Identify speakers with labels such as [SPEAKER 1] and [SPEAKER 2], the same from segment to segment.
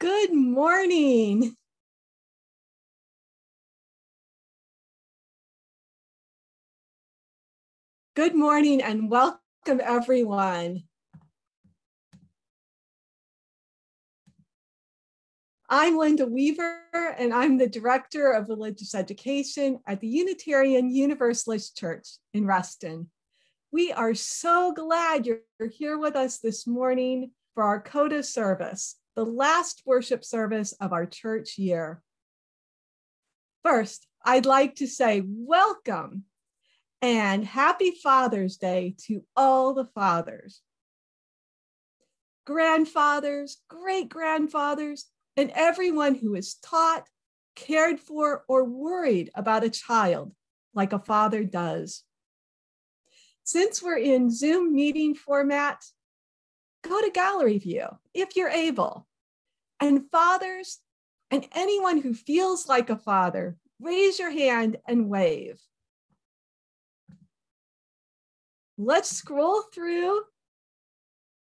[SPEAKER 1] Good morning. Good morning and welcome everyone. I'm Linda Weaver and I'm the Director of Religious Education at the Unitarian Universalist Church in Reston. We are so glad you're here with us this morning for our Coda service, the last worship service of our church year. First, I'd like to say welcome and happy Father's Day to all the fathers, grandfathers, great-grandfathers, and everyone who is taught, cared for, or worried about a child like a father does. Since we're in Zoom meeting format, go to gallery view if you're able. And fathers and anyone who feels like a father, raise your hand and wave. Let's scroll through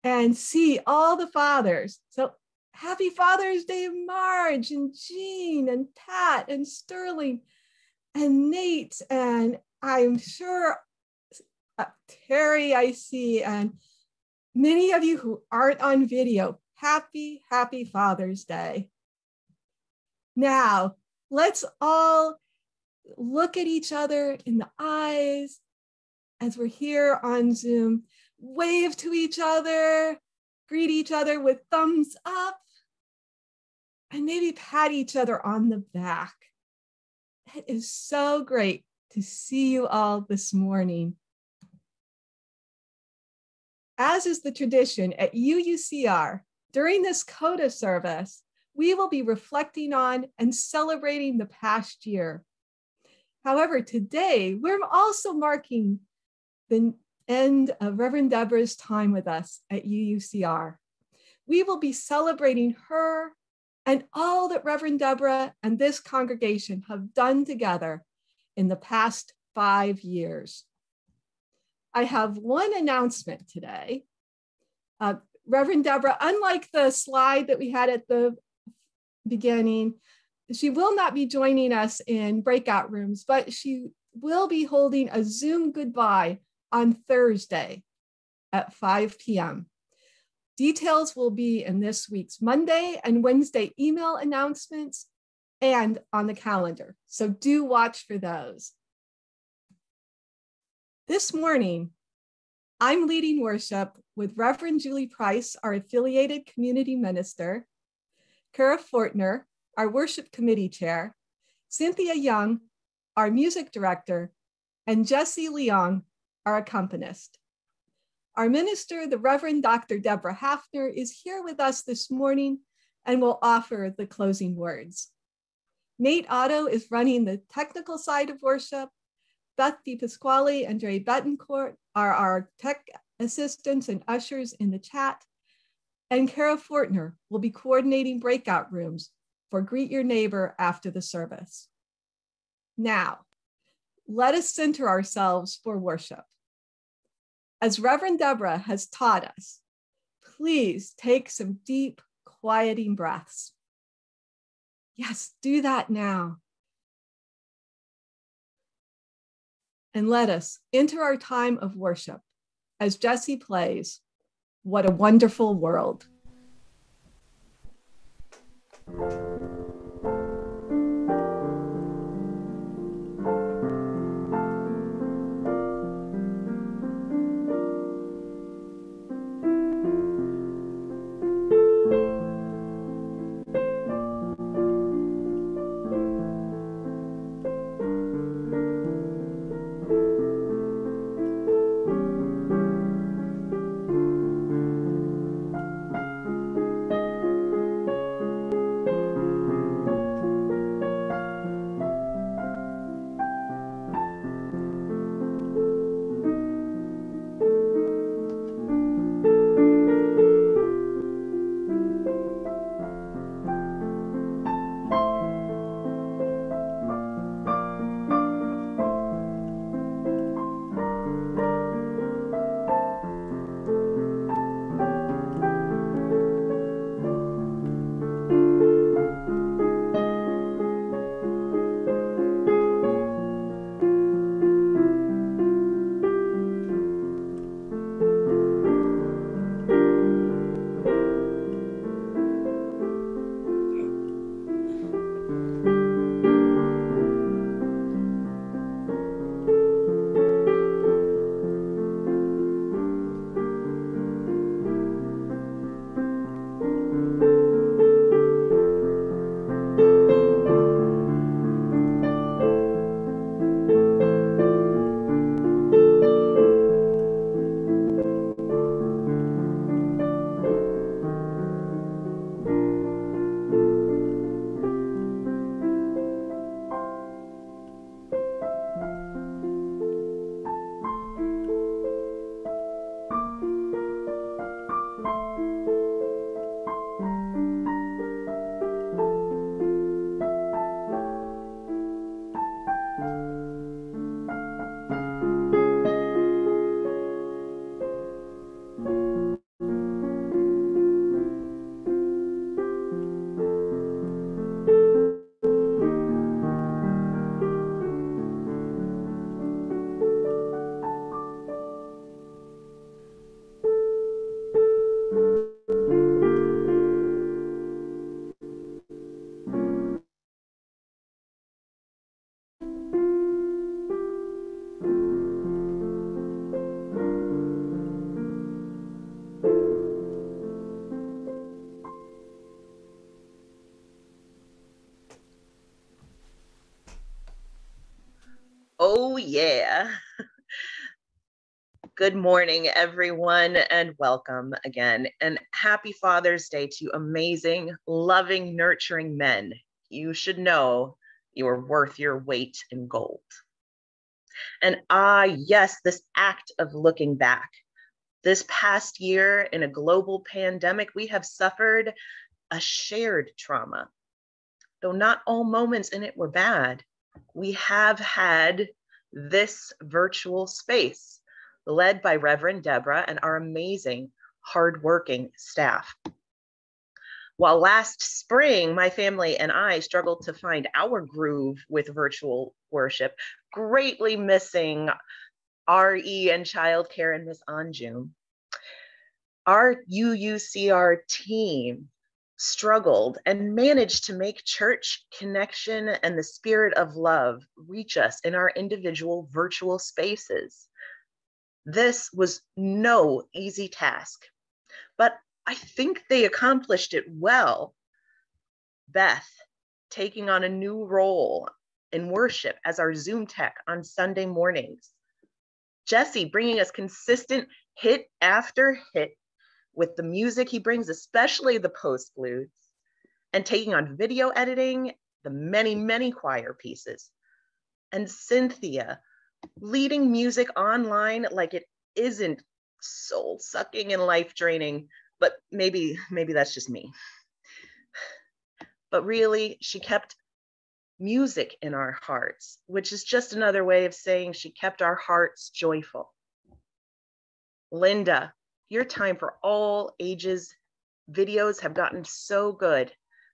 [SPEAKER 1] and see all the fathers. So happy Father's Day, Marge and Jean and Pat and Sterling and Nate. And I'm sure Terry I see, and many of you who aren't on video. Happy Father's Day. Now, let's all look at each other in the eyes as we're here on Zoom, wave to each other, greet each other with thumbs up, and maybe pat each other on the back. It is so great to see you all this morning. As is the tradition at UUCR, during this Coda service, we will be reflecting on and celebrating the past year. However, today, we're also marking the end of Reverend Deborah's time with us at UUCR. We will be celebrating her and all that Reverend Deborah and this congregation have done together in the past 5 years. I have one announcement today. Reverend Deborah, unlike the slide that we had at the beginning, she will not be joining us in breakout rooms, but she will be holding a Zoom goodbye on Thursday at 5 p.m. Details will be in this week's Monday and Wednesday email announcements and on the calendar, so do watch for those. This morning, I'm leading worship with Reverend Julie Price, our affiliated community minister, Kara Fortner, our worship committee chair, Cynthia Young, our music director, and Jesse Leong, our accompanist. Our minister, the Reverend Dr. Deborah Hafner, is here with us this morning and will offer the closing words. Nate Otto is running the technical side of worship. Beth DiPasquale and Dre Betancourt are our tech assistants and ushers in the chat. And Kara Fortner will be coordinating breakout rooms for Greet Your Neighbor after the service. Now, let us center ourselves for worship. As Reverend Deborah has taught us, please take some deep, quieting breaths. Yes, do that now. And let us enter our time of worship as Jesse plays What a Wonderful World.
[SPEAKER 2] Oh, yeah. Good morning, everyone, and welcome again. And happy Father's Day to amazing, loving, nurturing men. You should know you are worth your weight in gold. And yes, this act of looking back. This past year in a global pandemic, we have suffered a shared trauma. Though not all moments in it were bad, we have had this virtual space led by Reverend Deborah and our amazing, hardworking staff. While last spring, my family and I struggled to find our groove with virtual worship, greatly missing RE and childcare and Miss Anjum, our UUCR team struggled and managed to make church connection and the spirit of love reach us in our individual virtual spaces. This was no easy task, but I think they accomplished it well. Beth taking on a new role in worship as our Zoom tech on Sunday mornings. Jesse bringing us consistent hit after hit with the music he brings, especially the postludes, and taking on video editing, the many, many choir pieces. And Cynthia leading music online like it isn't soul-sucking and life-draining, but maybe that's just me. But really, she kept music in our hearts, which is just another way of saying she kept our hearts joyful. Linda, your time for all ages videos have gotten so good,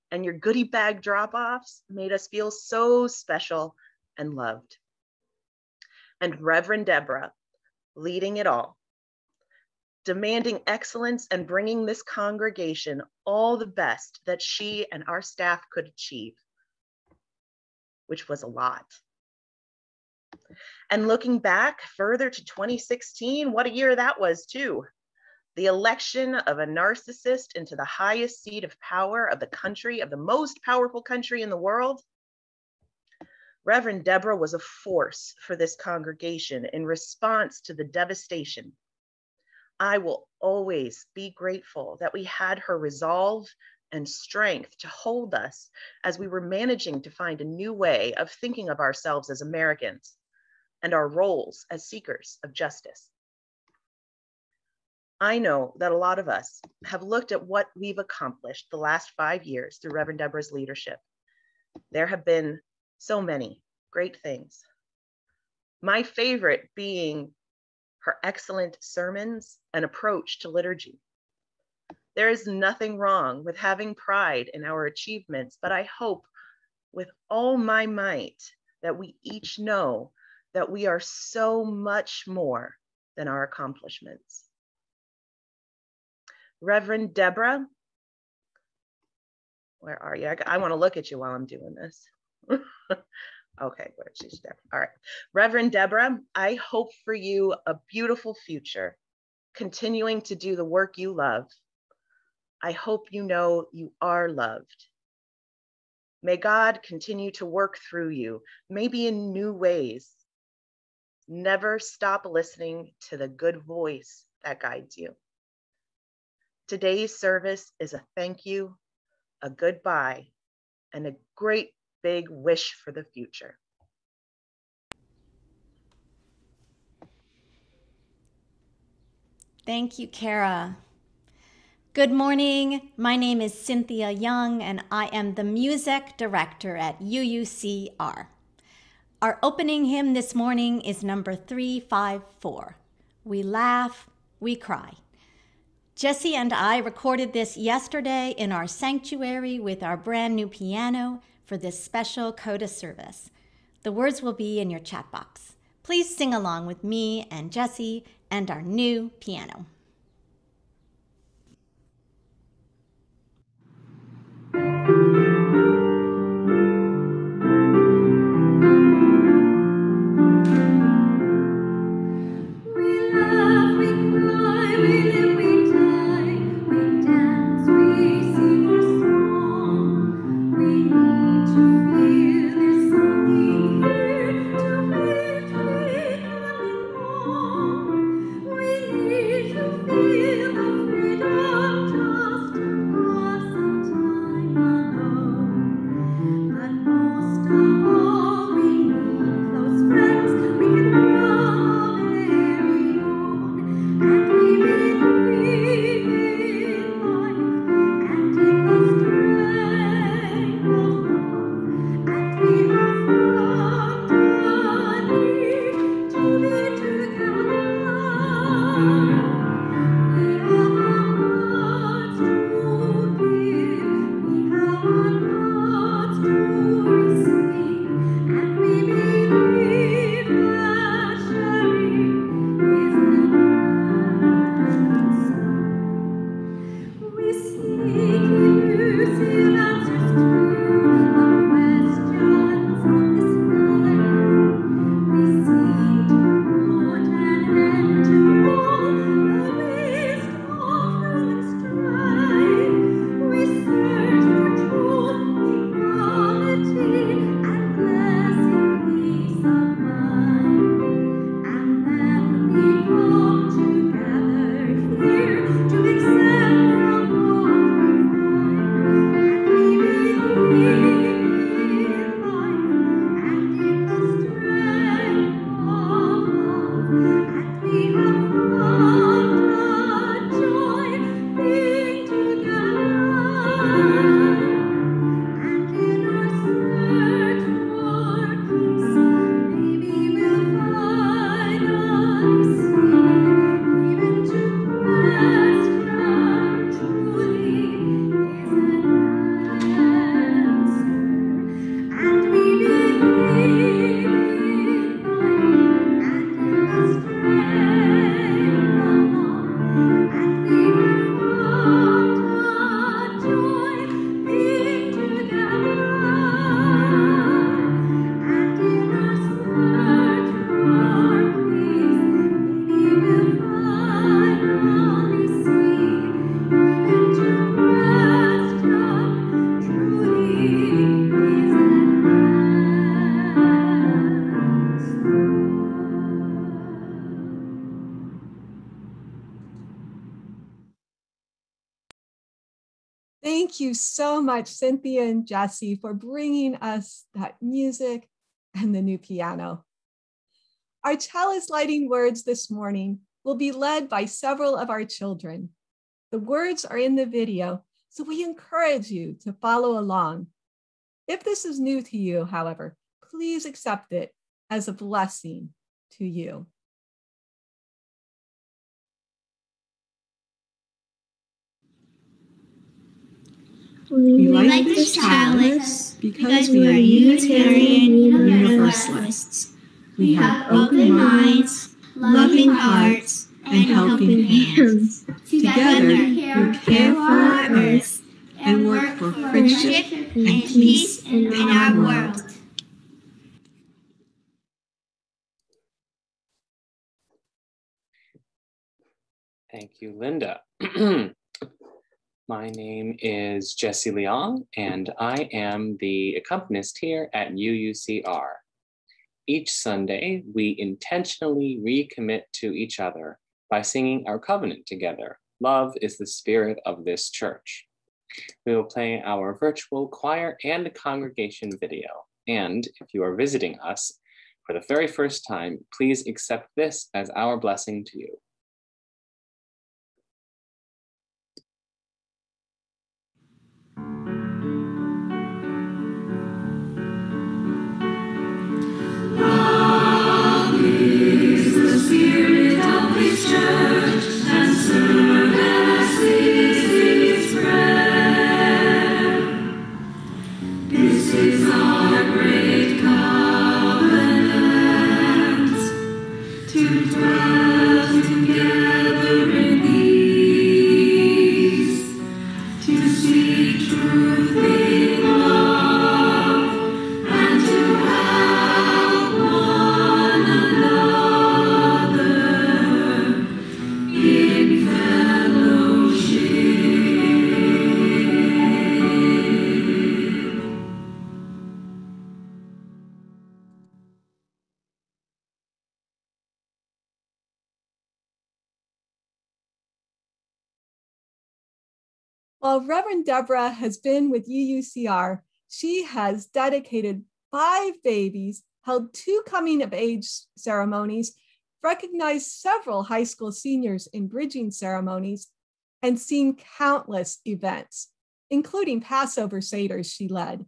[SPEAKER 2] and your goodie bag drop-offs made us feel so special and loved. And Reverend Deborah leading it all, demanding excellence and bringing this congregation all the best that she and our staff could achieve, which was a lot. And looking back further to 2016, what a year that was too. The election of a narcissist into the highest seat of power of the country, of the most powerful country in the world. Reverend Deborah was a force for this congregation in response to the devastation. I will always be grateful that we had her resolve and strength to hold us as we were managing to find a new way of thinking of ourselves as Americans and our roles as seekers of justice. I know that a lot of us have looked at what we've accomplished the last 5 years through Reverend Deborah's leadership. There have been so many great things. My favorite being her excellent sermons and approach to liturgy. There is nothing wrong with having pride in our achievements, but I hope with all my might that we each know that we are so much more than our accomplishments. Reverend Deborah, where are you? I want to look at you while I'm doing this. Okay, where she's there. All right. Reverend Deborah, I hope for you a beautiful future, continuing to do the work you love. I hope you know you are loved. May God continue to work through you, maybe in new ways. Never stop listening to the good voice that guides you. Today's service is a thank you, a goodbye, and a great big wish for the future.
[SPEAKER 3] Thank you, Kara. Good morning. My name is Cynthia Young, and I am the music director at UUCR. Our opening hymn this morning is number 354. We laugh, we cry. Jesse and I recorded this yesterday in our sanctuary with our brand new piano for this special CODA service. The words will be in your chat box. Please sing along with me and Jesse and our new piano.
[SPEAKER 1] Thank you so much, Cynthia and Jesse, for bringing us that music and the new piano. Our chalice lighting words this morning will be led by several of our children. The words are in the video, so we encourage you to follow along. If this is new to you, however, please accept it as a blessing to you.
[SPEAKER 4] We light this chalice because we are Unitarian Universalists. We have open minds, loving hearts, and helping hands. Together, we care for our earth and work for friendship and peace in our world.
[SPEAKER 5] Thank you, Linda. My name is Jesse Leong, and I am the accompanist here at UUCR. Each Sunday, we intentionally recommit to each other by singing our covenant together. Love is the spirit of this church. We will play our virtual choir and congregation video. And if you are visiting us for the very first time, please accept this as our blessing to you.
[SPEAKER 4] Spirit of this church, and serve as its prayer. This is our great covenant, to dwell together in peace, to seek truth in love, and to help one another in fellowship.
[SPEAKER 1] While Reverend Deborah has been with UUCR, she has dedicated 5 babies, held 2 coming of age ceremonies, recognized several high school seniors in bridging ceremonies, and seen countless events, including Passover Seders she led.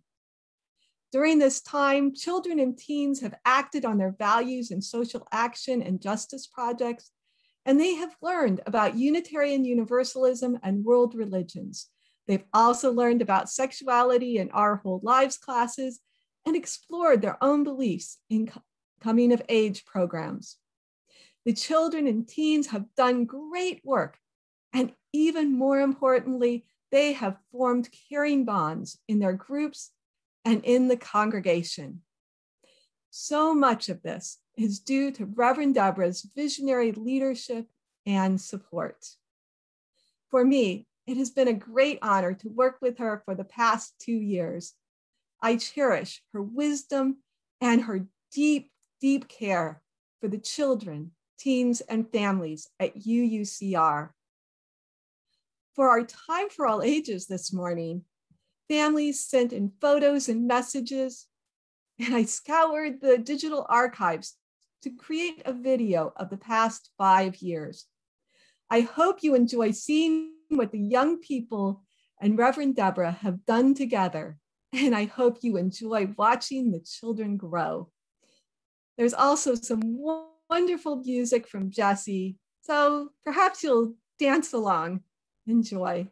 [SPEAKER 1] During this time, children and teens have acted on their values in social action and justice projects, and they have learned about Unitarian Universalism and world religions. They've also learned about sexuality in Our Whole Lives classes and explored their own beliefs in coming of age programs. The children and teens have done great work, and even more importantly, they have formed caring bonds in their groups and in the congregation. So much of this is due to Reverend Deborah's visionary leadership and support. For me, it has been a great honor to work with her for the past 2 years. I cherish her wisdom and her deep, deep care for the children, teens, and families at UUCR. For our Time for All Ages this morning, families sent in photos and messages, and I scoured the digital archives to create a video of the past 5 years. I hope you enjoy seeing what the young people and Reverend Deborah have done together, and I hope you enjoy watching the children grow. There's also some wonderful music from Jesse, so perhaps you'll dance along. Enjoy.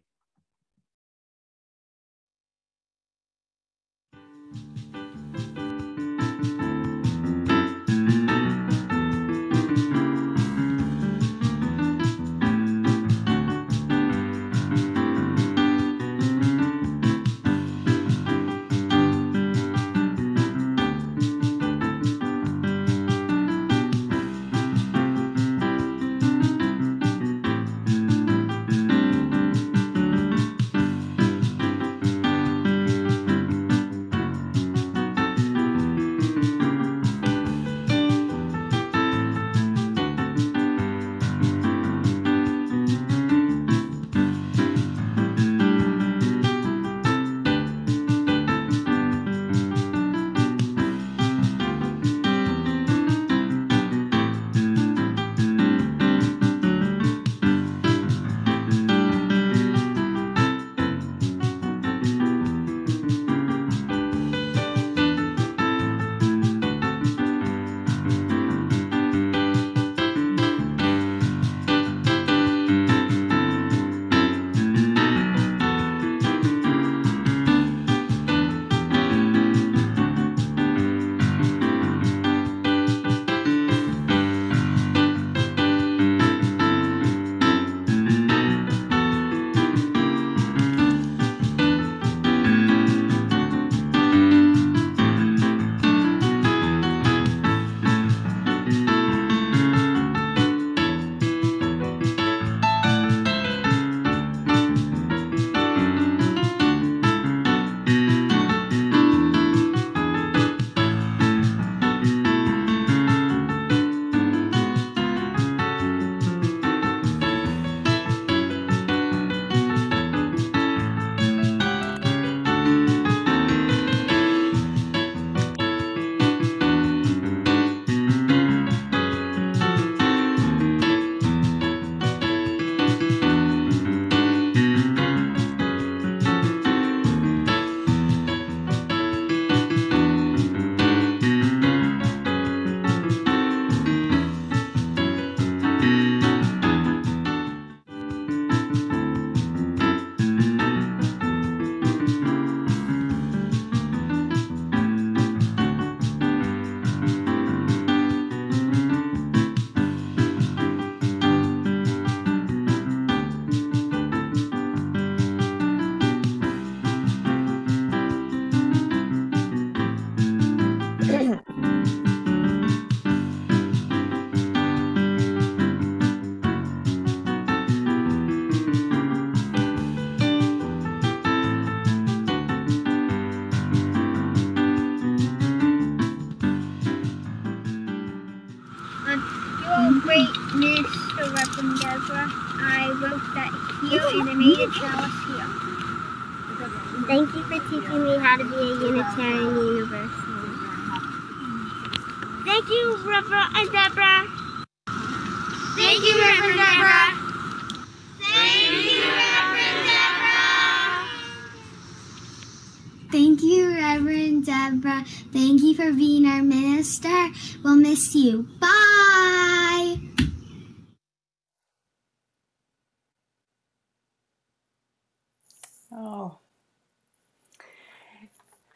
[SPEAKER 4] Deborah. I wrote that here and I made a chalice here. Thank you for teaching me how to be a Unitarian Universalist. Thank you, Reverend Deborah. Thank you, Reverend Deborah. Thank you, Reverend Deborah. Thank you, Reverend Deborah. Thank you for being our minister. We'll miss you. Bye.
[SPEAKER 6] Oh,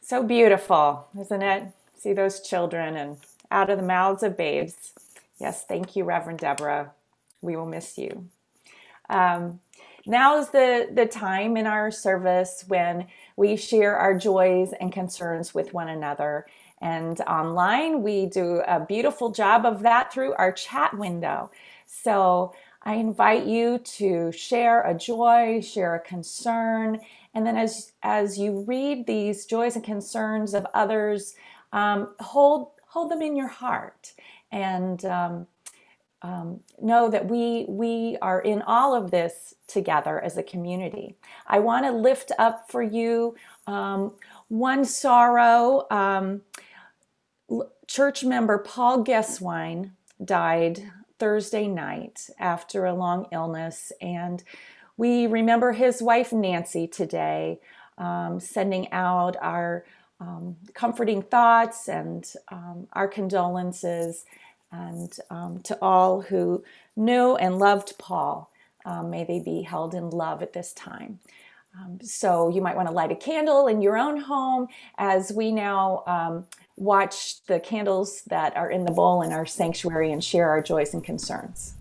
[SPEAKER 6] so beautiful, isn't it? See those children and out of the mouths of babes. Yes, thank you, Reverend Deborah. We will miss you. Now is the time in our service when we share our joys and concerns with one another. And online, we do a beautiful job of that through our chat window. So I invite you to share a joy, share a concern, and then as you read these joys and concerns of others, hold them in your heart and know that we are in all of this together as a community. I want to lift up for you one sorrow. Church member Paul Geswine died Thursday night after a long illness, and we remember his wife Nancy today, sending out our comforting thoughts and our condolences, and to all who knew and loved Paul, may they be held in love at this time. So you might want to light a candle in your own home as we now watch the candles that are in the bowl in our sanctuary and share our joys and concerns.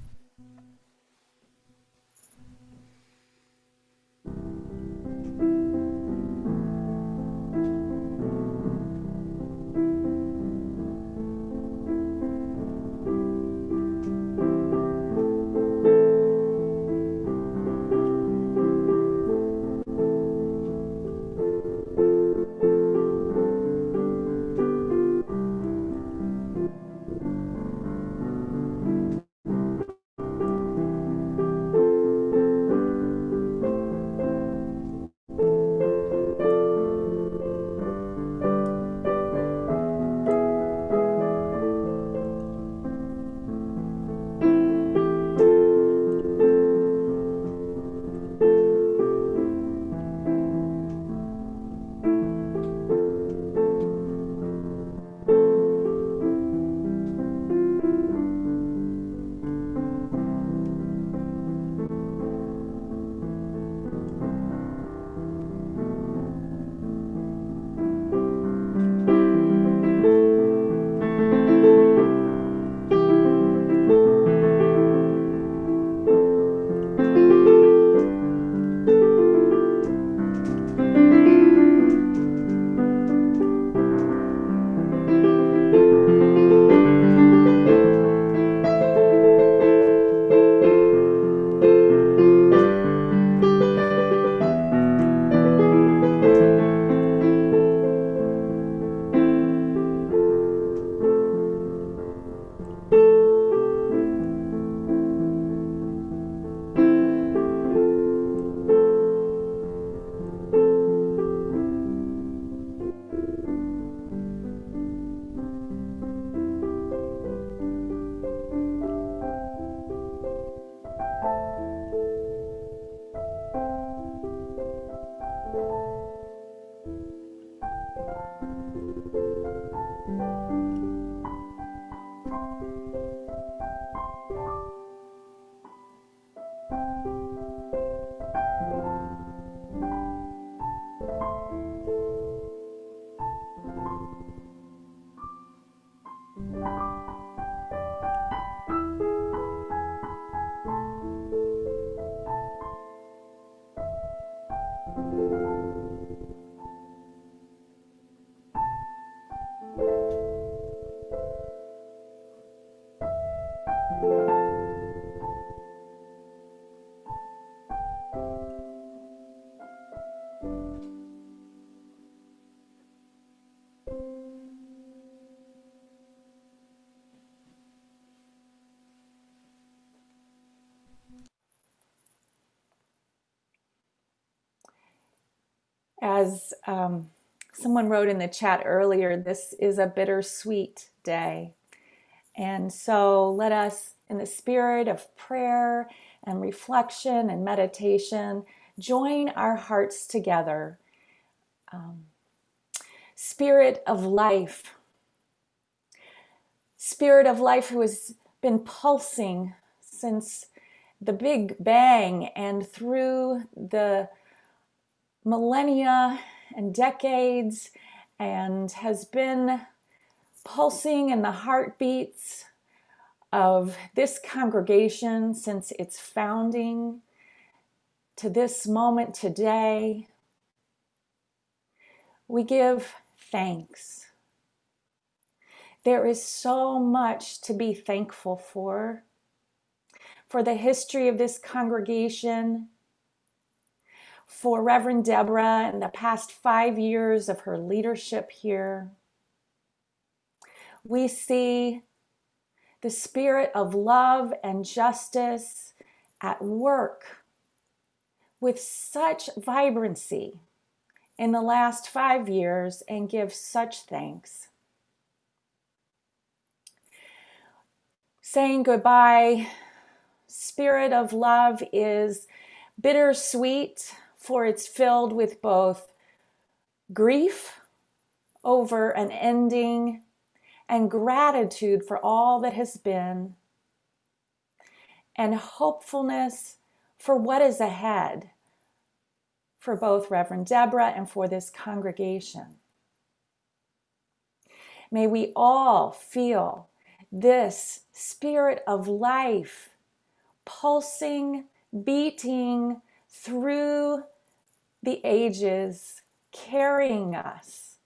[SPEAKER 6] As someone wrote in the chat earlier, this is a bittersweet day. And so let us, in the spirit of prayer and reflection and meditation, join our hearts together. Spirit of life who has been pulsing since the Big Bang and through the millennia and decades, and has been pulsing in the heartbeats of this congregation since its founding to this moment today. We give thanks. There is so much to be thankful for the history of this congregation, for Reverend Deborah and the past 5 years of her leadership here. We see the spirit of love and justice at work with such vibrancy in the last 5 years and give such thanks. Saying goodbye, Spirit of Love is bittersweet, for it's filled with both grief over an ending and gratitude for all that has been, and hopefulness for what is ahead for both Reverend Deborah and for this congregation. May we all feel this spirit of life pulsing, beating through the ages, carrying us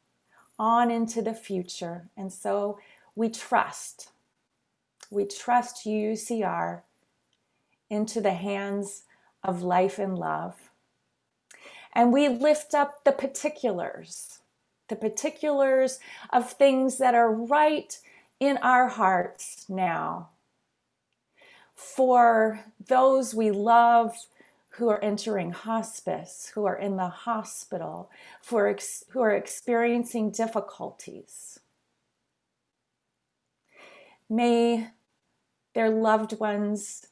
[SPEAKER 6] on into the future. And so we trust UUCR into the hands of life and love. And we lift up the particulars of things that are right in our hearts now. For those we love who are entering hospice, who are in the hospital, who are experiencing difficulties. May their loved ones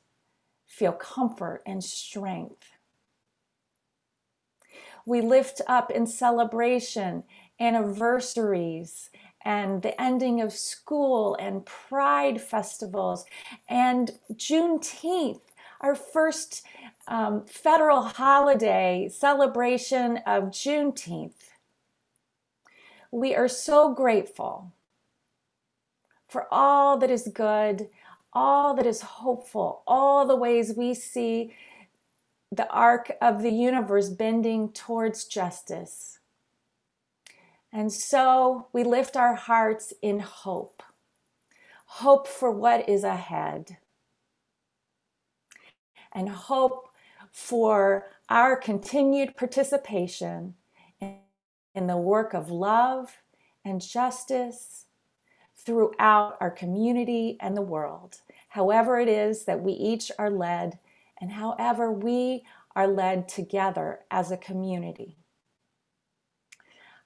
[SPEAKER 6] feel comfort and strength. We lift up in celebration anniversaries and the ending of school and pride festivals and Juneteenth, our first federal holiday celebration of Juneteenth. We are so grateful for all that is good, all that is hopeful, all the ways we see the arc of the universe bending towards justice. And so we lift our hearts in hope for what is ahead, and hope for our continued participation in the work of love and justice throughout our community and the world, however it is that we each are led and however we are led together as a community.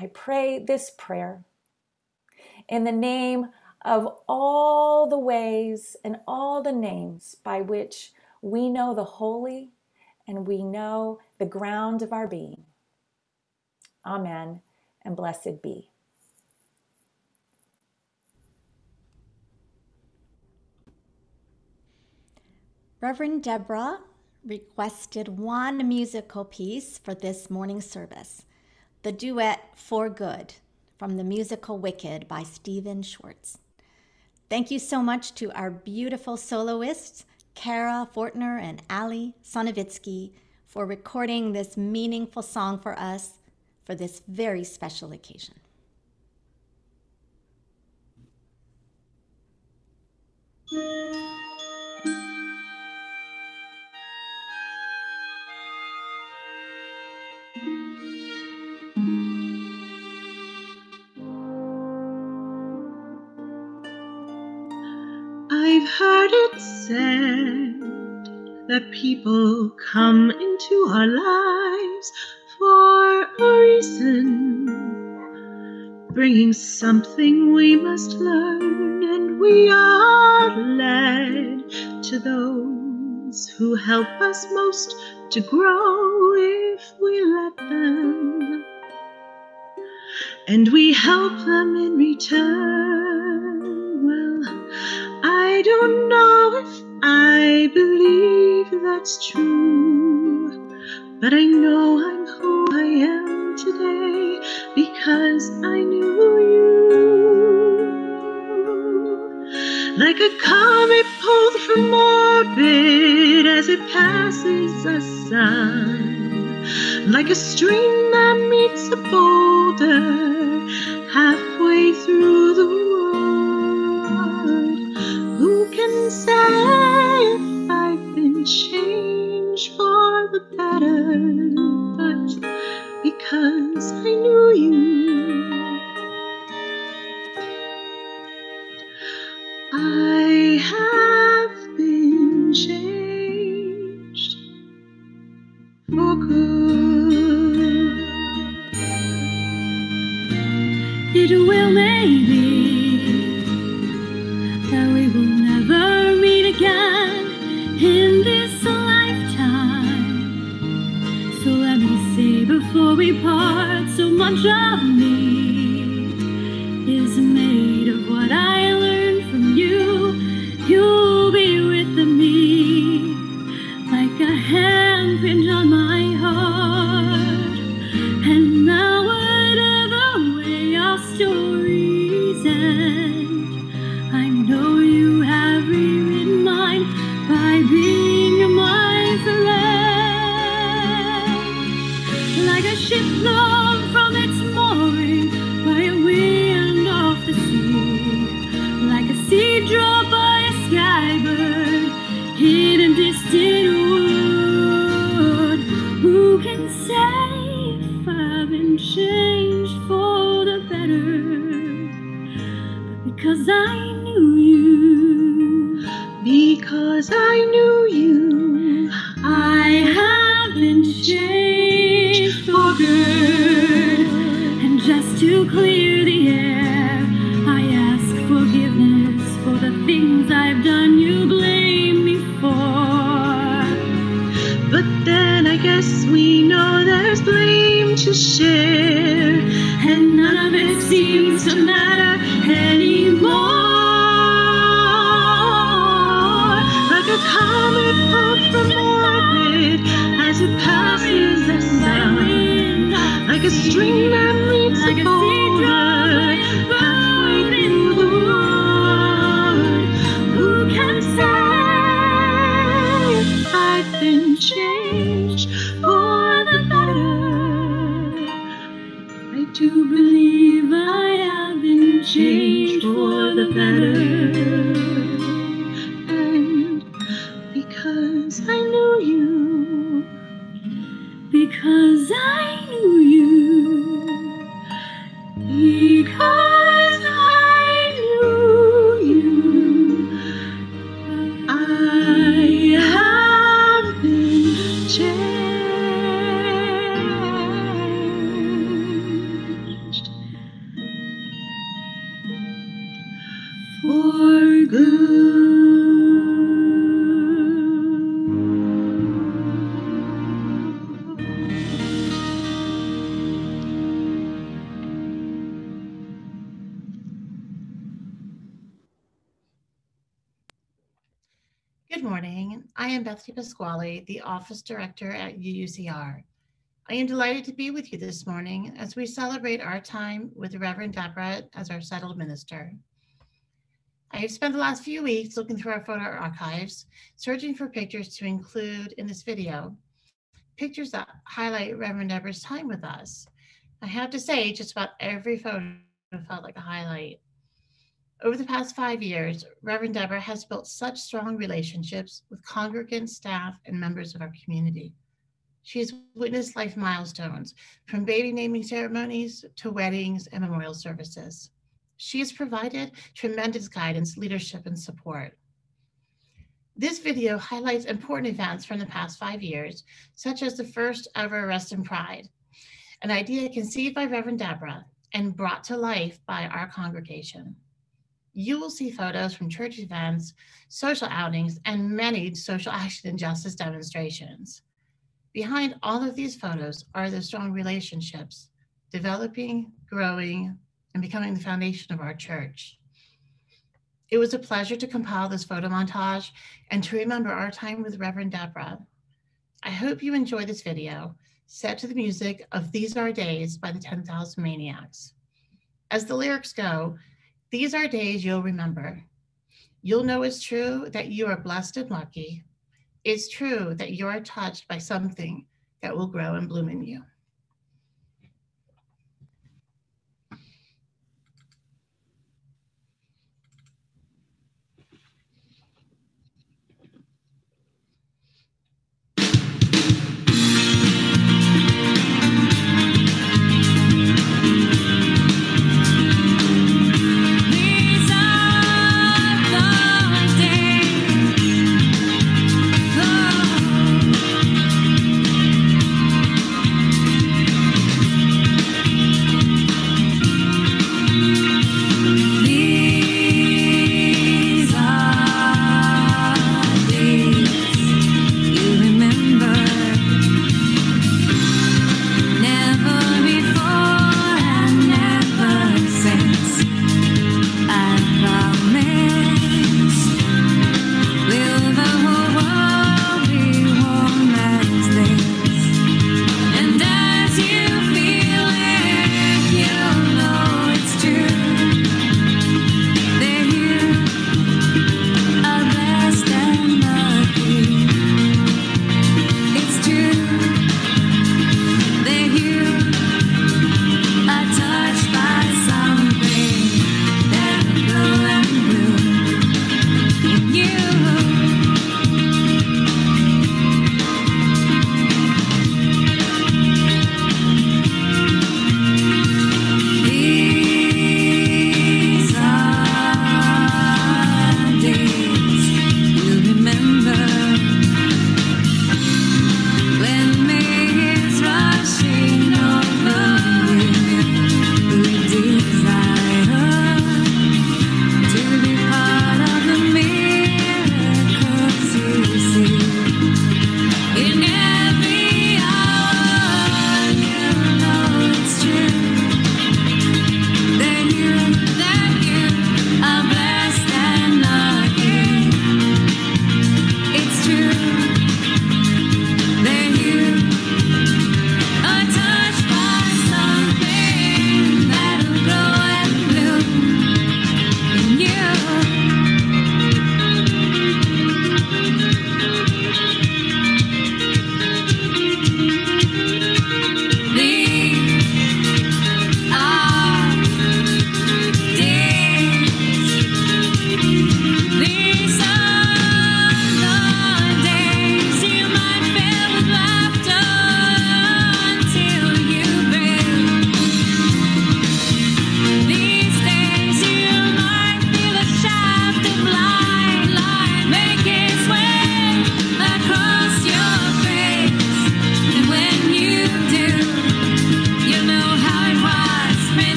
[SPEAKER 6] I pray this prayer in the name of all the ways and all the names by which we know the holy and we know the ground of our being. Amen, and blessed be.
[SPEAKER 3] Reverend Deborah requested one musical piece for this morning's service, the duet For Good from the musical Wicked by Stephen Schwartz. Thank you so much to our beautiful soloists, Kara Fortner and Ali Sonovitsky, for recording this meaningful song for us for this very special occasion.
[SPEAKER 2] I've heard it said that people come into our lives for
[SPEAKER 7] a reason, bringing something we must learn, and we are led to those who help us most to grow if we let them, and we help them in return. Well, I don't know if I believe that's true, but I know I'm who I am today because I knew you. Like a comet pulled from orbit as it passes the sun, like a stream that meets a boulder halfway through the world. Who can say if I've been changed for the better? But because I knew you, I have been changed for good. It will maybe that we will never meet again in this lifetime. So let me say before we part, so much of me is made of what I learned from you. You'll be with me like a handprint on my heart. And now whatever way our stories end, I know you have rewritten mine by being my friend. Like a ship blown from its mooring by a wind off the sea, like a seed dropped by a skybird in a distant wood. Who can say if I've been changed for the better? But because I knew you, because I knew you, I have been changed for good. And just to clear the air, I ask forgiveness for the things I've done you blame me for. But then I guess we know there's blame to share, and none of it seems to matter anymore. Like a comet pulled from orbit as it passes the sun, like a string that meets a boulder halfway through the world. Who can say if I've been changed for the better? I do believe I have been changed for the better. And because I knew you, because I knew you, because I knew you, I have been changed for good.
[SPEAKER 8] Good morning. I am Bethany Pasquale, the Office Director at UUCR. I am delighted to be with you this morning as we celebrate our time with Reverend Deborah as our settled minister. I have spent the last few weeks looking through our photo archives, searching for pictures to include in this video, pictures that highlight Reverend Deborah's time with us. I have to say, just about every photo felt like a highlight. Over the past 5 years, Reverend Deborah has built such strong relationships with congregants, staff, and members of our community. She has witnessed life milestones, from baby naming ceremonies to weddings and memorial services. She has provided tremendous guidance, leadership, and support. This video highlights important events from the past 5 years, such as the first ever Arrest and Pride. an idea conceived by Reverend Deborah and brought to life by our congregation. You will see photos from church events, social outings, and many social action and justice demonstrations. Behind all of these photos are the strong relationships, developing, growing, and becoming the foundation of our church. It was a pleasure to compile this photo montage and to remember our time with Reverend Deborah. I hope you enjoy this video, set to the music of These Are Days by the 10,000 Maniacs. As the lyrics go, these are days you'll remember. You'll know it's true that you are blessed and lucky. It's true that you are touched by something that will grow and bloom in you.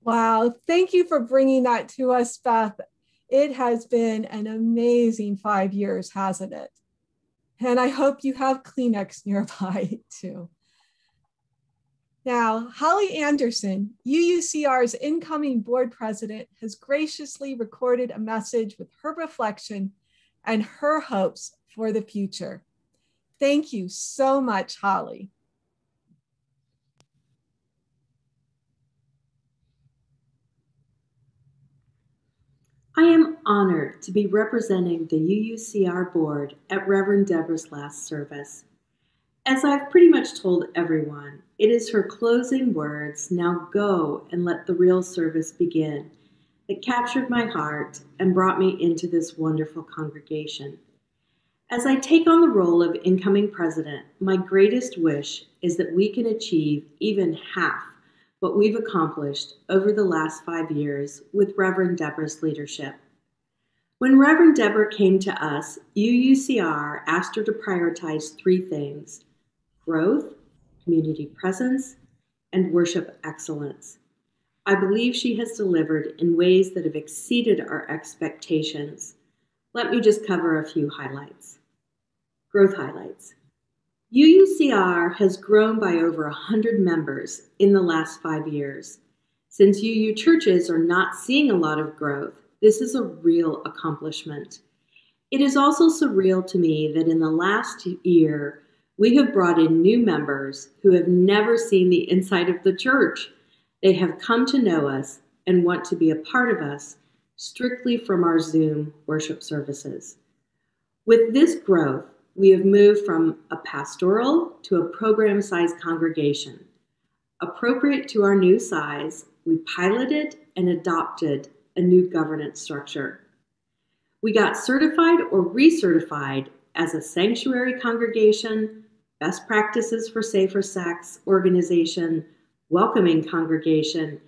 [SPEAKER 1] Wow, thank you for bringing that to us, Beth. It has been an amazing 5 years, hasn't it? And I hope you have Kleenex nearby too. Now, Holly Anderson, UUCR's incoming board president, has graciously recorded a message with her reflection and her hopes for the future. Thank you so much, Holly.
[SPEAKER 9] I am honored to be representing the UUCR board at Reverend Deborah's last service. As I've pretty much told everyone, it is her closing words, "Now go and let the real service begin," that captured my heart and brought me into this wonderful congregation. As I take on the role of incoming president, my greatest wish is that we can achieve even half what we've accomplished over the last 5 years with Reverend Deborah's leadership. When Reverend Deborah came to us, UUCR asked her to prioritize 3 things: growth, community presence, and worship excellence. I believe she has delivered in ways that have exceeded our expectations. Let me just cover a few highlights. Growth highlights. UUCR has grown by over 100 members in the last 5 years. Since UU churches are not seeing a lot of growth, this is a real accomplishment. It is also surreal to me that in the last year, we have brought in new members who have never seen the inside of the church. They have come to know us and want to be a part of us strictly from our Zoom worship services. With this growth, we have moved from a pastoral to a program-sized congregation. Appropriate to our new size, we piloted and adopted a new governance structure. We got certified or recertified as a sanctuary congregation, best practices for safer sex organization, welcoming congregation,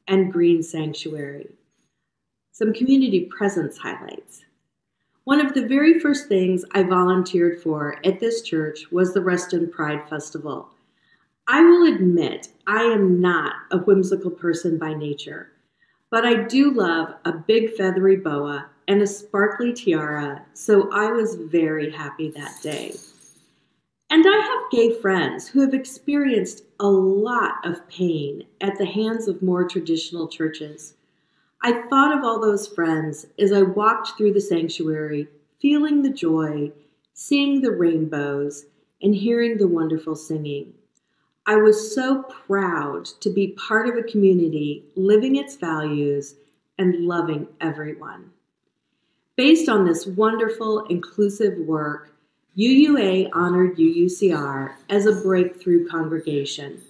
[SPEAKER 9] and green sanctuary. Some community presence highlights. One of the very first things I volunteered for at this church was the Reston Pride Festival. I will admit I am not a whimsical person by nature, but I do love a big feathery boa and a sparkly tiara, so I was very happy that day. And I have gay friends who have experienced a lot of pain at the hands of more traditional churches. I thought of all those friends as I walked through the sanctuary, feeling the joy, seeing the rainbows, and hearing the wonderful singing. I was so proud to be part of a community living its values and loving everyone. Based on this wonderful, inclusive work, UUA honored UUCR as a breakthrough congregation.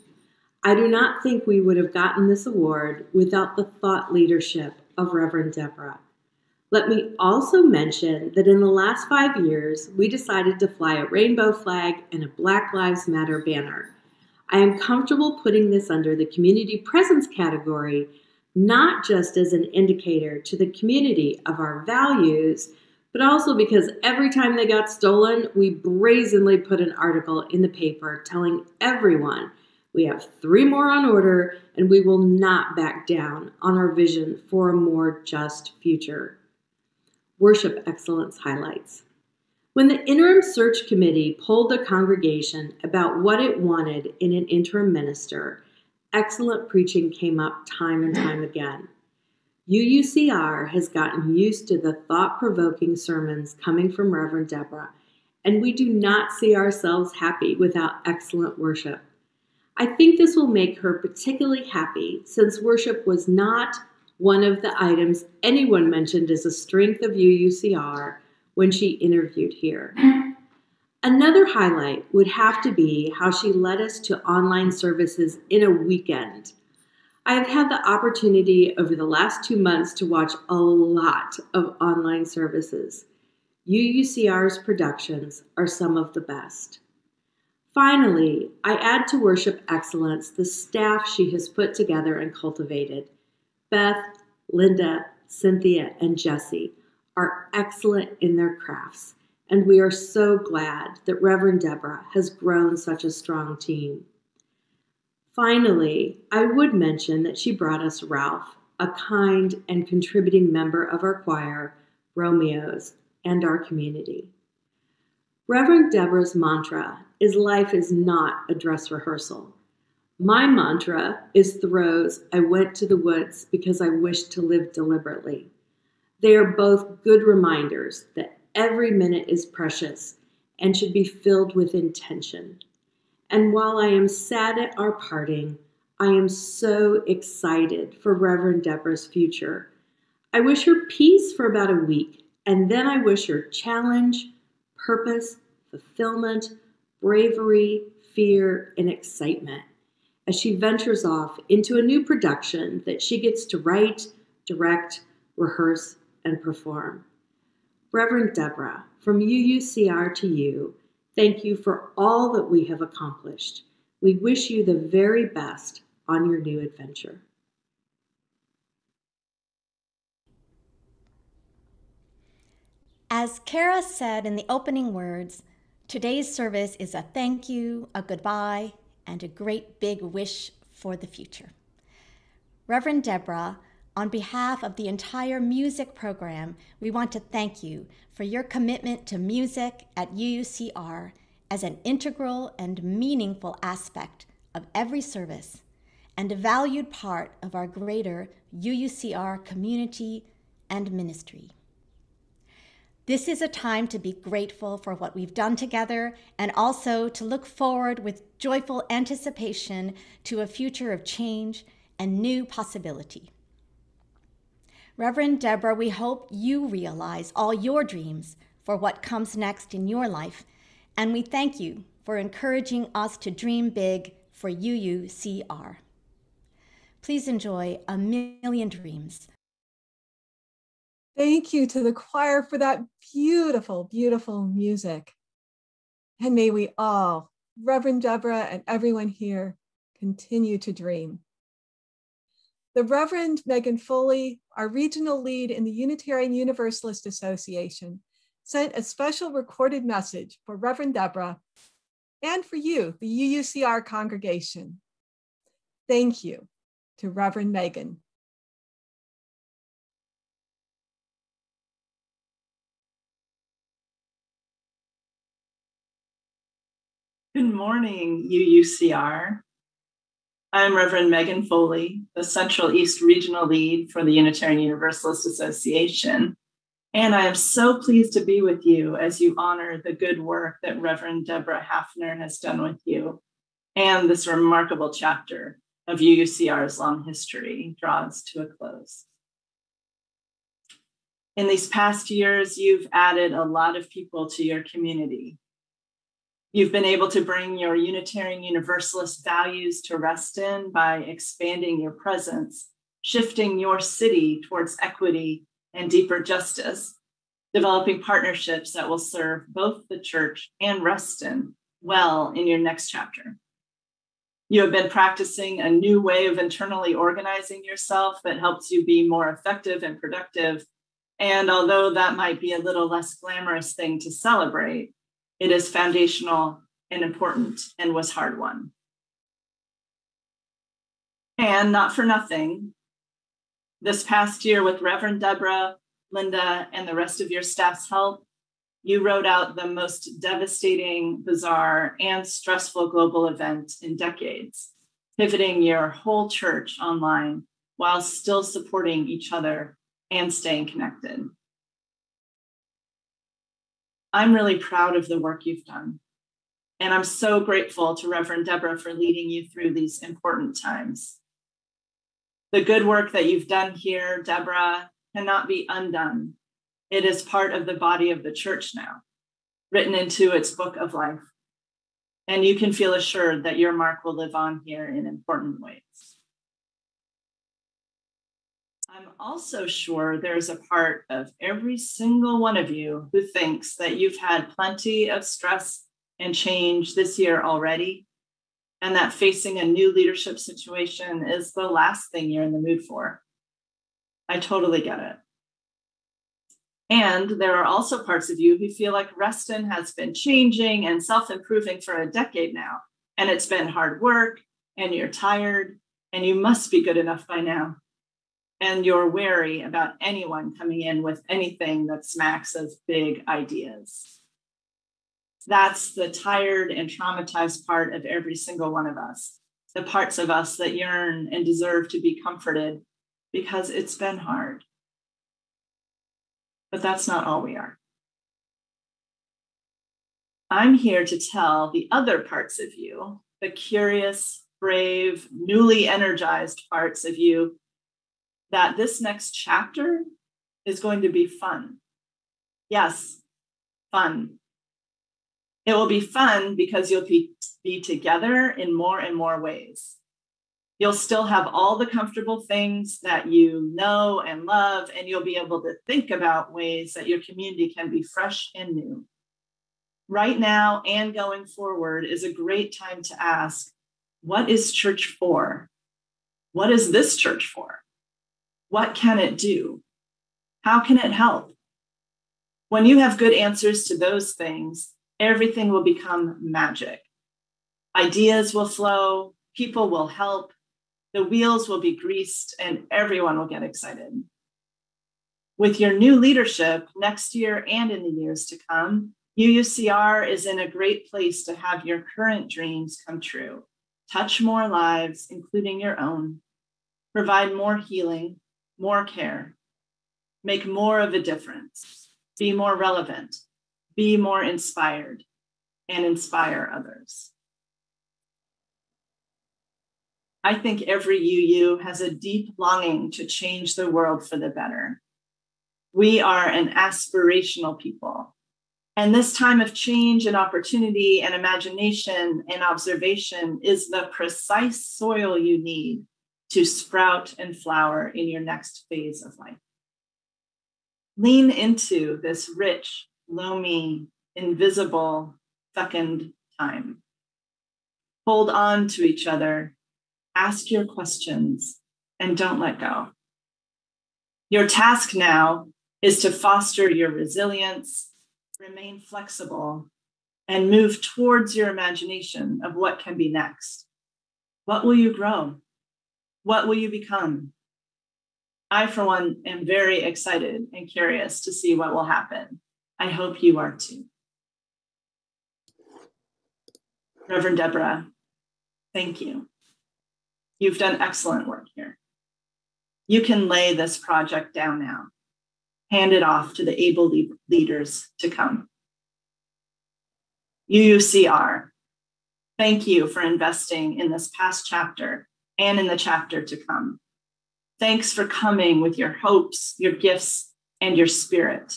[SPEAKER 9] I do not think we would have gotten this award without the thought leadership of Reverend Deborah. Let me also mention that in the last 5 years, we decided to fly a rainbow flag and a Black Lives Matter banner. I am comfortable putting this under the community presence category, not just as an indicator to the community of our values, but also because every time they got stolen, we brazenly put an article in the paper telling everyone we have 3 more on order and we will not back down on our vision for a more just future. Worship excellence highlights. When the interim search committee polled the congregation about what it wanted in an interim minister, excellent preaching came up time and time again. UUCR has gotten used to the thought-provoking sermons coming from Reverend Deborah, and we do not see ourselves happy without excellent worship. I think this will make her particularly happy since worship was not one of the items anyone mentioned as a strength of UUCR when she interviewed here. Another highlight would have to be how she led us to online services in a weekend. I have had the opportunity over the last 2 months to watch a lot of online services. UUCR's productions are some of the best. Finally, I add to worship excellence the staff she has put together and cultivated. Beth, Linda, Cynthia, and Jessie are excellent in their crafts, and we are so glad that Reverend Deborah has grown such a strong team. Finally, I would mention that she brought us Ralph, a kind and contributing member of our choir, Romeos, and our community. Reverend Deborah's mantra is life is not a dress rehearsal. My mantra is Thoreau's I went to the woods because I wished to live deliberately. They are both good reminders that every minute is precious and should be filled with intention. And while I am sad at our parting, I am so excited for Reverend Deborah's future. I wish her peace for about a week, and then I wish her challenge, purpose, fulfillment, bravery, fear, and excitement as she ventures off into a new production that she gets to write, direct, rehearse, and perform. Reverend Deborah, from UUCR to you, thank you for all that we have accomplished. We wish you the very best on your new adventure.
[SPEAKER 3] As Kara said in the opening words, today's service is a thank you, a goodbye, and a great big wish for the future. Reverend Deborah, on behalf of the entire music program, we want to thank you for your commitment to music at UUCR as an integral and meaningful aspect of every service and a valued part of our greater UUCR community and ministry. This is a time to be grateful for what we've done together and also to look forward with joyful anticipation to a future of change and new possibility. Reverend Deborah, we hope you realize all your dreams for what comes next in your life, and we thank you for encouraging us to dream big for UUCR. Please enjoy A Million Dreams.
[SPEAKER 1] Thank you to the choir for that beautiful, beautiful music. And may we all, Reverend Deborah and everyone here, continue to dream. The Reverend Megan Foley, our regional lead in the Unitarian Universalist Association, sent a special recorded message for Reverend Deborah and for you, the UUCR congregation. Thank you to Reverend Megan.
[SPEAKER 10] Good morning, UUCR. I'm Reverend Megan Foley, the Central East Regional Lead for the Unitarian Universalist Association, and I am so pleased to be with you as you honor the good work that Reverend Deborah Hafner has done with you, and this remarkable chapter of UUCR's long history draws to a close. In these past years, you've added a lot of people to your community. You've been able to bring your Unitarian Universalist values to Reston by expanding your presence, shifting your city towards equity and deeper justice, developing partnerships that will serve both the church and Reston well in your next chapter. You have been practicing a new way of internally organizing yourself that helps you be more effective and productive. And although that might be a little less glamorous thing to celebrate, it is foundational and important and was hard won. And not for nothing, this past year with Reverend Deborah, Linda, and the rest of your staff's help, you wrote out the most devastating, bizarre, and stressful global event in decades, pivoting your whole church online while still supporting each other and staying connected. I'm really proud of the work you've done. And I'm so grateful to Reverend Deborah for leading you through these important times. The good work that you've done here, Deborah, cannot be undone. It is part of the body of the church now, written into its book of life. And you can feel assured that your mark will live on here in important ways. I'm also sure there's a part of every single one of you who thinks that you've had plenty of stress and change this year already, and that facing a new leadership situation is the last thing you're in the mood for. I totally get it. And there are also parts of you who feel like Reston has been changing and self-improving for a decade now, and it's been hard work, and you're tired, and you must be good enough by now. And you're wary about anyone coming in with anything that smacks of big ideas. That's the tired and traumatized part of every single one of us, the parts of us that yearn and deserve to be comforted because it's been hard. But that's not all we are. I'm here to tell the other parts of you, the curious, brave, newly energized parts of you, that this next chapter is going to be fun. Yes, fun. It will be fun because you'll be together in more and more ways. You'll still have all the comfortable things that you know and love, and you'll be able to think about ways that your community can be fresh and new. Right now and going forward is a great time to ask, what is church for? What is this church for? What can it do? How can it help? When you have good answers to those things, everything will become magic. Ideas will flow, people will help, the wheels will be greased, and everyone will get excited. With your new leadership next year and in the years to come, UUCR is in a great place to have your current dreams come true. Touch more lives, including your own. Provide more healing, more care. Make more of a difference. Be more relevant. Be more inspired, and inspire others. I think every UU has a deep longing to change the world for the better. We are an aspirational people. And this time of change and opportunity and imagination and observation is the precise soil you need to sprout and flower in your next phase of life. Lean into this rich, loamy, invisible, fecund time. Hold on to each other, ask your questions, and don't let go. Your task now is to foster your resilience, remain flexible, and move towards your imagination of what can be next. What will you grow? What will you become? I, for one, am very excited and curious to see what will happen. I hope you are too. Reverend Deborah, thank you. You've done excellent work here. You can lay this project down now. Hand it off to the able leaders to come. UUCR, thank you for investing in this past chapter and in the chapter to come. Thanks for coming with your hopes, your gifts, and your spirit.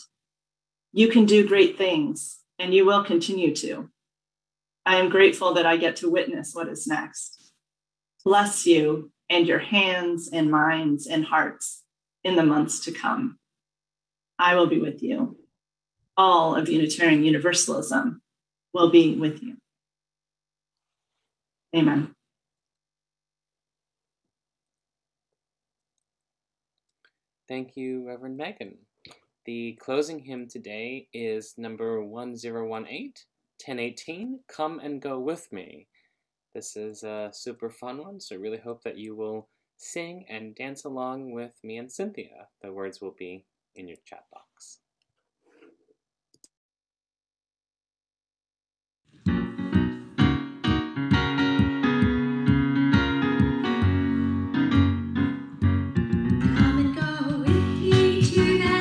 [SPEAKER 10] You can do great things, and you will continue to. I am grateful that I get to witness what is next. Bless you and your hands and minds and hearts in the months to come. I will be with you. All of Unitarian Universalism will be with you. Amen.
[SPEAKER 5] Thank you, Reverend Megan. The closing hymn today is number 1018, 1018, Come and Go With Me. This is a super fun one, so I really hope that you will sing and dance along with me and Cynthia. The words will be in your chat box.
[SPEAKER 7] Come and go with me to that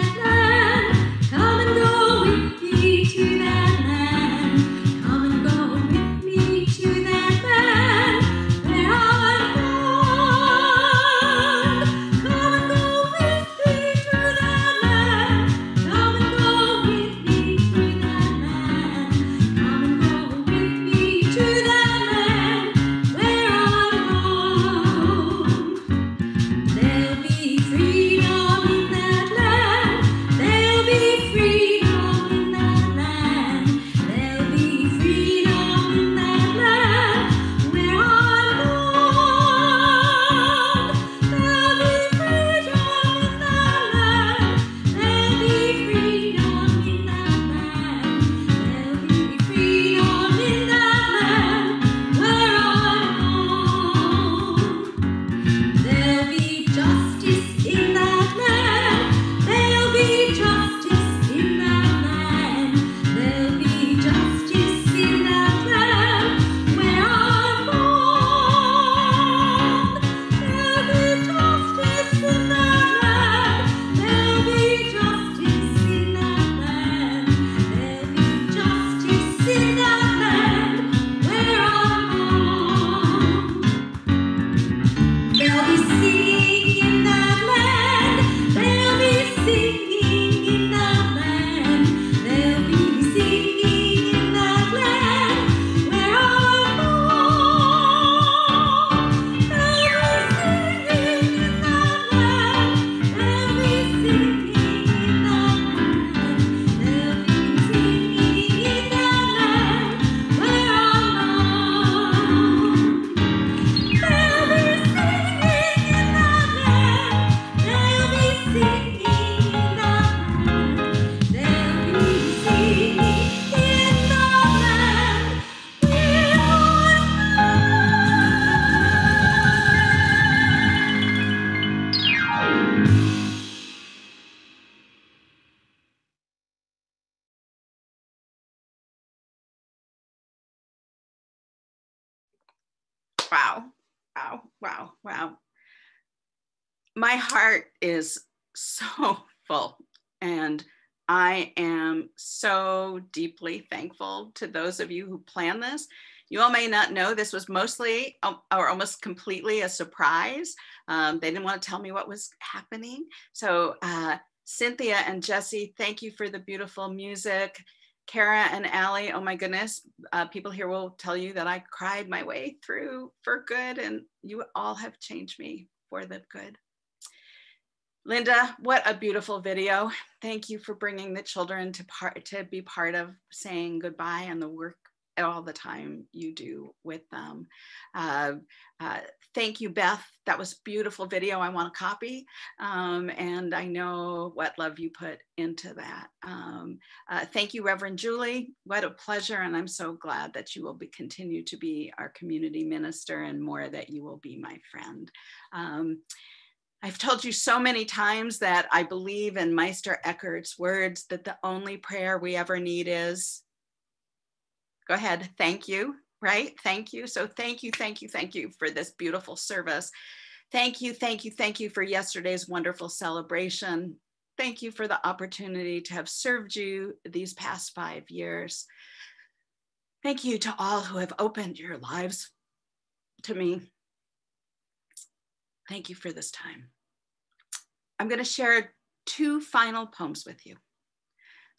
[SPEAKER 7] land.
[SPEAKER 11] Wow, wow, wow, wow. My heart is so full, and I am so deeply thankful to those of you who planned this. You all may not know this was mostly or almost completely a surprise. They didn't want to tell me what was happening. So Cynthia and Jesse, thank you for the beautiful music. Kara and Allie, oh my goodness, people here will tell you that I cried my way through for good, and you all have changed me for the good. Linda, what a beautiful video. Thank you for bringing the children to be part of saying goodbye and the work all the time you do with them. Thank you, Beth. That was a beautiful video. I want a copy. And I know what love you put into that. Thank you, Reverend Julie. What a pleasure. And I'm so glad that you will continue to be our community minister, and more that you will be my friend. I've told you so many times that I believe in Meister Eckhart's words that the only prayer we ever need is, go ahead, thank you, right? Thank you. So thank you, thank you, thank you for this beautiful service. Thank you, thank you, thank you for yesterday's wonderful celebration. Thank you for the opportunity to have served you these past 5 years. Thank you to all who have opened your lives to me. Thank you for this time. I'm going to share 2 final poems with you.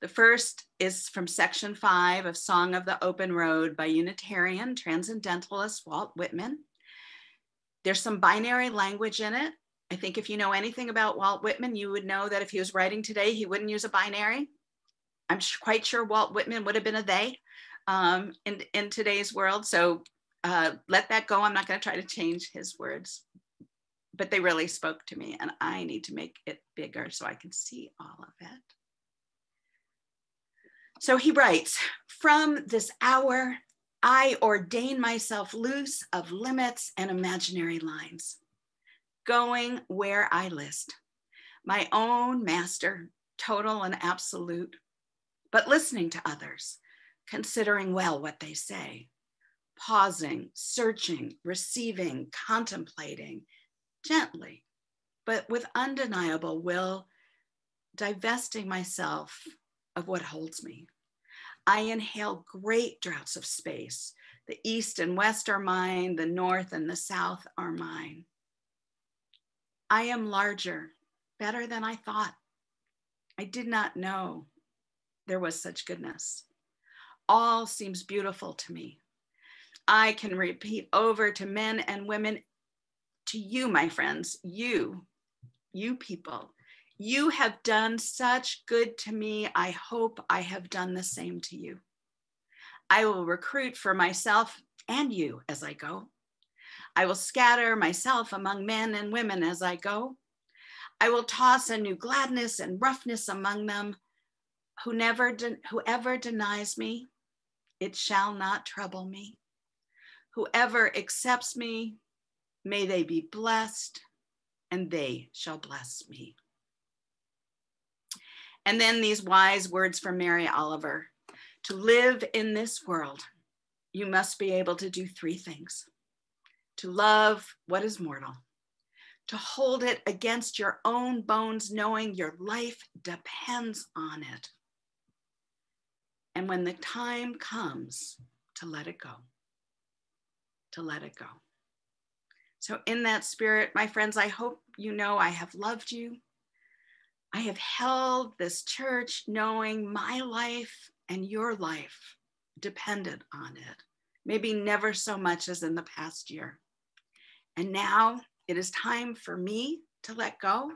[SPEAKER 11] The first is from section 5 of Song of the Open Road by Unitarian Transcendentalist Walt Whitman. There's some binary language in it. I think if you know anything about Walt Whitman, you would know that if he was writing today, he wouldn't use a binary. I'm quite sure Walt Whitman would have been a they in today's world. So let that go. I'm not going to try to change his words, but they really spoke to me, and I need to make it bigger so I can see all of it. So he writes, from this hour, I ordain myself loose of limits and imaginary lines, going where I list, my own master, total and absolute, but listening to others, considering well what they say, pausing, searching, receiving, contemplating, gently, but with undeniable will, divesting myself of what holds me. I inhale great draughts of space. The east and west are mine, the north and the south are mine. I am larger, better than I thought. I did not know there was such goodness. All seems beautiful to me. I can repeat over to men and women, to you, my friends, you people, you have done such good to me. I hope I have done the same to you. I will recruit for myself and you as I go. I will scatter myself among men and women as I go. I will toss a new gladness and roughness among them. Whoever denies me, it shall not trouble me. Whoever accepts me, may they be blessed, and they shall bless me. And then these wise words from Mary Oliver. To live in this world, you must be able to do 3 things. To love what is mortal, to hold it against your own bones, knowing your life depends on it. And when the time comes, to let it go, to let it go. So in that spirit, my friends, I hope you know I have loved you. I have held this church knowing my life and your life depended on it. Maybe never so much as in the past year. And now it is time for me to let go.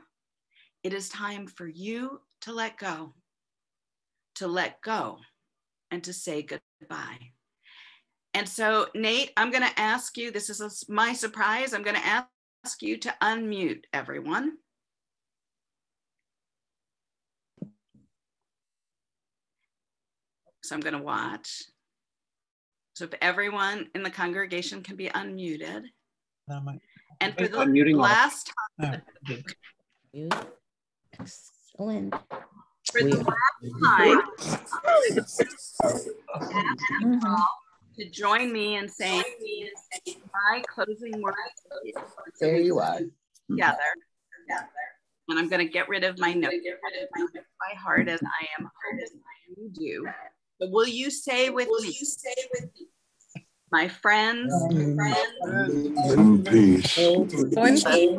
[SPEAKER 11] It is time for you to let go and to say goodbye. And so, Nate, I'm going to ask you, this is my surprise, I'm going to ask you to unmute everyone. So I'm going to watch. So if everyone in the congregation can be unmuted. And for the last time,
[SPEAKER 3] excellent.
[SPEAKER 11] For the last time, to join me in saying My closing words.
[SPEAKER 12] There you are.
[SPEAKER 11] Together. And I'm going to get rid of my notes by heart as I am hoping you do. But will you say with me? My friends,
[SPEAKER 13] in peace.
[SPEAKER 12] One
[SPEAKER 5] Service.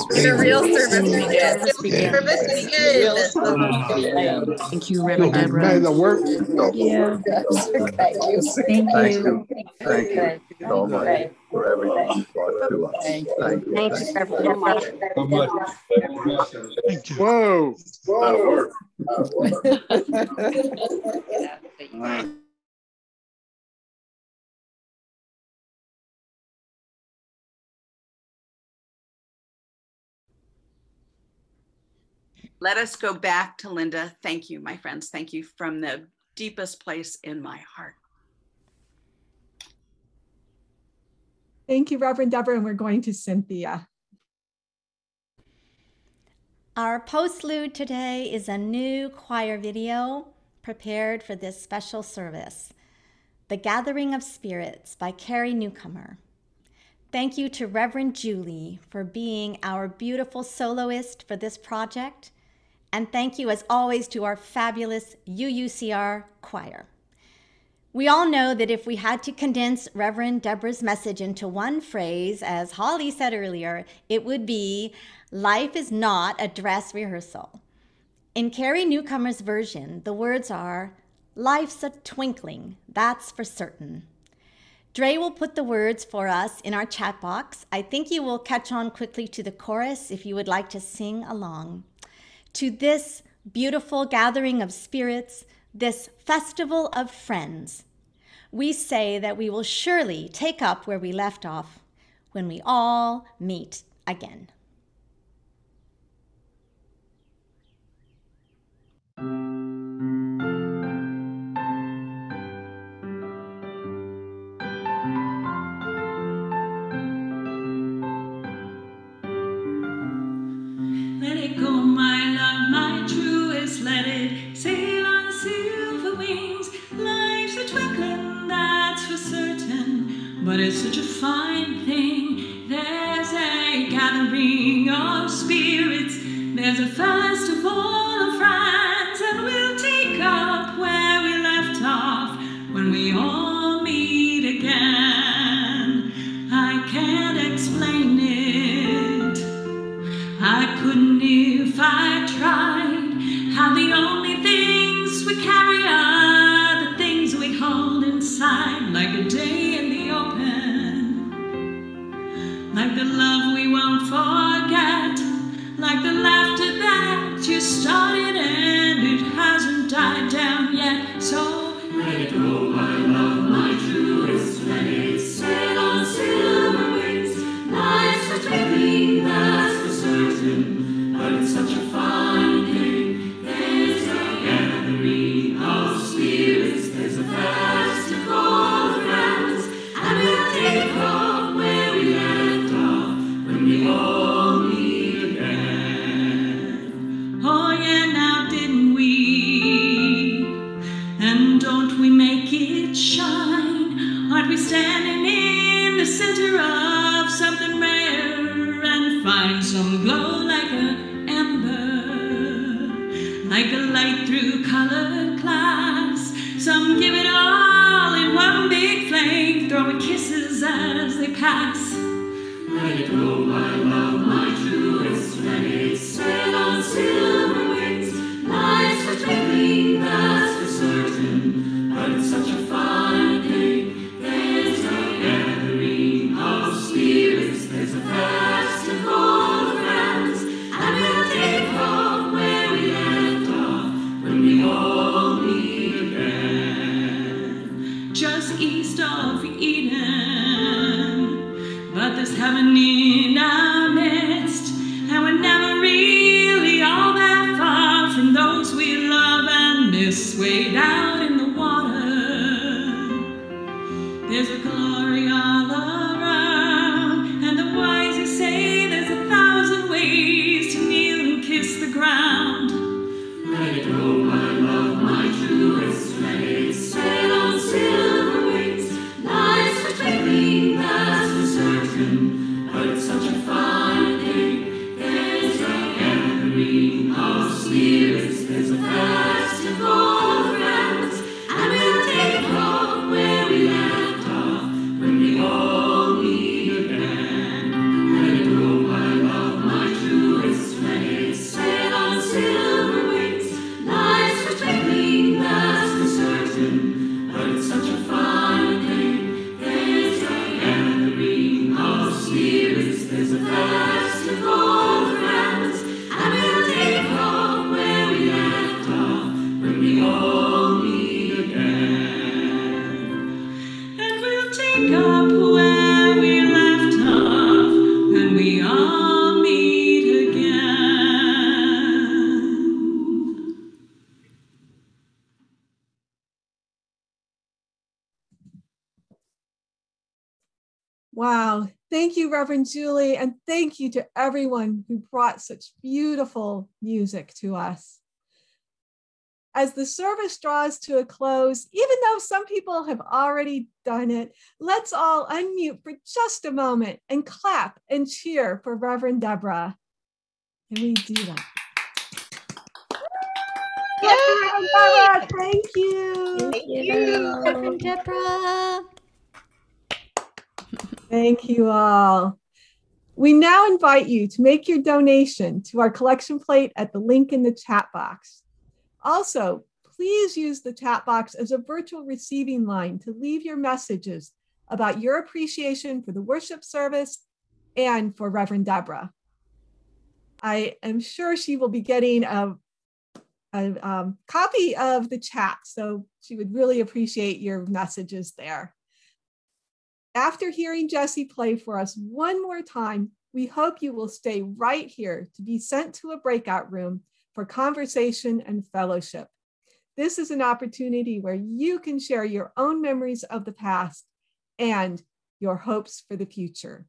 [SPEAKER 12] The real service begins.
[SPEAKER 14] Thank you, Reverend Deborah.
[SPEAKER 13] May the work.
[SPEAKER 12] Yeah.
[SPEAKER 14] Thank you.
[SPEAKER 12] Thank you.
[SPEAKER 13] Thank you so much for everything you brought to us. Thank you.
[SPEAKER 12] Thank you, Reverend Deborah.
[SPEAKER 13] Thank you. Whoa. That'll work.
[SPEAKER 11] let us go back to Linda. Thank you, my friends. Thank you from the deepest place in my heart.
[SPEAKER 1] Thank you, Reverend Deborah, and we're going to Cynthia.
[SPEAKER 3] Our postlude today is a new choir video prepared for this special service, The Gathering of Spirits by Carrie Newcomer. Thank you to Reverend Julie for being our beautiful soloist for this project. And thank you, as always, to our fabulous UUCR choir. We all know that if we had to condense Reverend Deborah's message into one phrase, as Holly said earlier, it would be, life is not a dress rehearsal. In Carrie Newcomer's version, the words are, life's a twinkling, that's for certain. Dre will put the words for us in our chat box. I think you will catch on quickly to the chorus if you would like to sing along. To this beautiful gathering of spirits, this festival of friends, we say that we will surely take up where we left off when we all meet again.
[SPEAKER 7] Let it go, my love, my truest, let it sail on silver wings. Life's a twinkling, that's for certain, but it's such a fine thing. There's a gathering of spirits, there's a festival of friends, and we'll take up where we left off when we all meet again. I can't explain it, I couldn't if I tried, how the only things we carry are the things we hold inside, like a day in the open, like the love we won't forget, like the laughter that you started and it hasn't died down yet. So let it go, my love, my truest, let it sail on silver wings. Life's a twinkling, that's for certain, but it's such a fine thing. There's a gathering of spirits, there's a festival of friends, and we'll take off where we left off when we all meet again. Oh yeah, now didn't we? And don't we make it shine? Aren't we standing in the center of something rare and find some glow like an ember, like a light through colored glass? Some give it all in one big flame, throwing kisses as they pass. Let it go, my love, my truest, let it sail on silver wings. Life's a twinkling, that's for certain, but it's such a fine thing. There's a gathering of spirits, there's a festival of friends, and we'll take off where we left off when we all meet again. Just east of Eden, but there's heaven in our midst, and we're never really all that far from those we love and miss. Way down in the water, there's a glory all around, and the wise who say there's 1,000 ways to kneel and kiss the ground. Let it go, my love, my truest, let it sail on silver wings. Life's a twinkling,
[SPEAKER 1] Wow. Thank you, Reverend Julie, and thank you to everyone who brought such beautiful music to us. As the service draws to a close, even though some people have already done it, let's all unmute for just a moment and clap and cheer for Reverend Deborah. Can we do that? Yay! Reverend Deborah, thank you.
[SPEAKER 3] Thank you, Reverend Deborah.
[SPEAKER 1] Thank you all. We now invite you to make your donation to our collection plate at the link in the chat box. Also, please use the chat box as a virtual receiving line to leave your messages about your appreciation for the worship service and for Reverend Deborah. I am sure she will be getting a copy of the chat, so she would really appreciate your messages there. After hearing Jessie play for us one more time, we hope you will stay right here to be sent to a breakout room for conversation and fellowship. This is an opportunity where you can share your own memories of the past and your hopes for the future.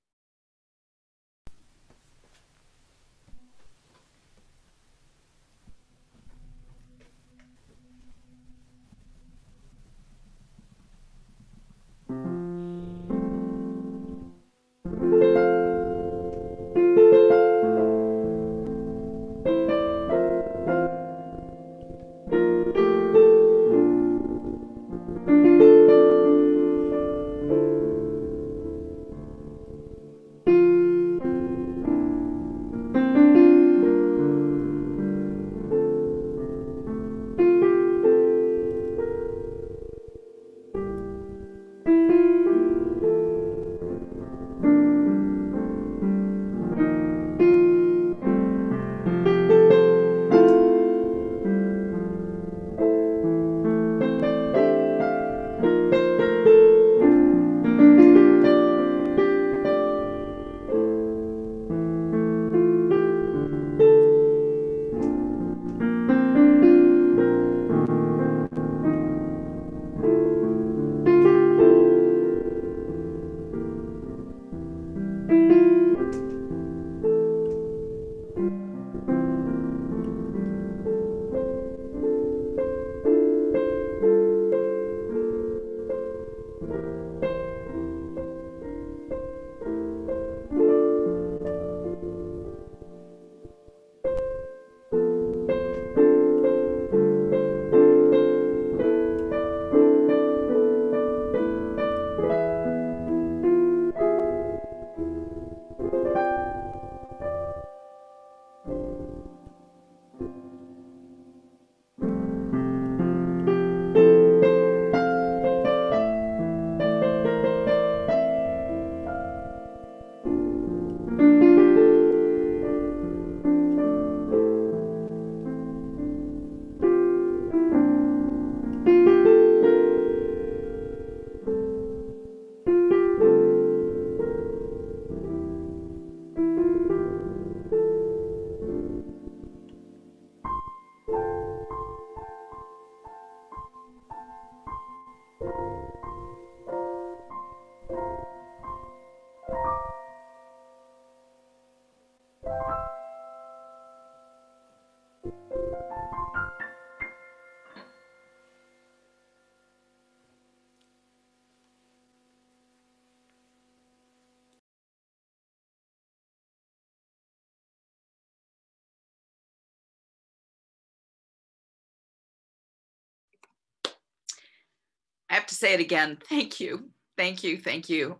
[SPEAKER 11] I have to say it again. Thank you. Thank you. Thank you.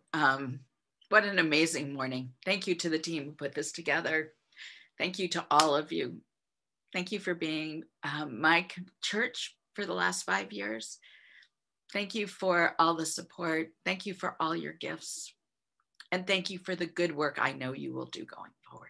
[SPEAKER 11] What an amazing morning. Thank you to the team who put this together. Thank you to all of you. Thank you for being my church for the last 5 years. Thank you for all the support. Thank you for all your gifts. And thank you for the good work I know you will do going forward.